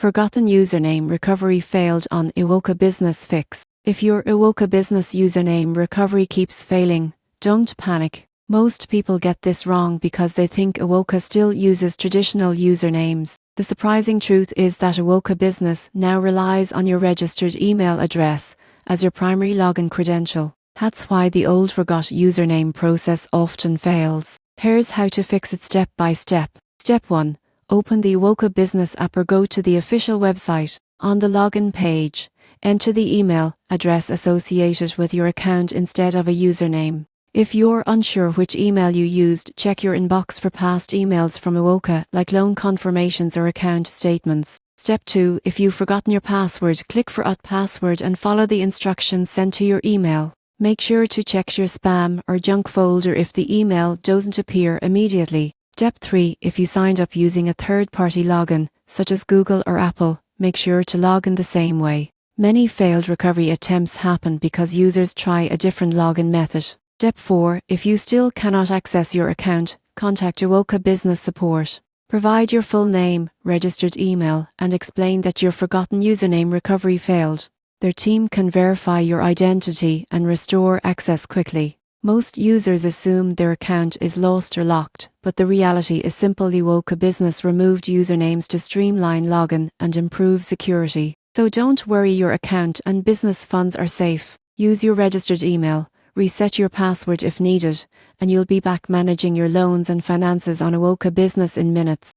Forgotten username recovery failed on Iwoca Business Fix. If your Iwoca Business username recovery keeps failing, don't panic. Most people get this wrong because they think Iwoca still uses traditional usernames. The surprising truth is that Iwoca Business now relies on your registered email address as your primary login credential. That's why the old forgot username process often fails. Here's how to fix it step by step. Step 1. Open the Iwoca Business app or go to the official website. On the login page, enter the email address associated with your account instead of a username. If you're unsure which email you used, check your inbox for past emails from Iwoca, like loan confirmations or account statements. Step 2. If you've forgotten your password, click Forgot Password and follow the instructions sent to your email. Make sure to check your spam or junk folder if the email doesn't appear immediately. Step 3. If you signed up using a third-party login, such as Google or Apple, make sure to log in the same way. Many failed recovery attempts happen because users try a different login method. Step 4. If you still cannot access your account, contact Iwoca Business Support. Provide your full name, registered email, and explain that your forgotten username recovery failed. Their team can verify your identity and restore access quickly. Most users assume their account is lost or locked, but the reality is simple. Iwoca Business removed usernames to streamline login and improve security. So don't worry, your account and business funds are safe. Use your registered email, reset your password if needed, and you'll be back managing your loans and finances on Iwoca Business in minutes.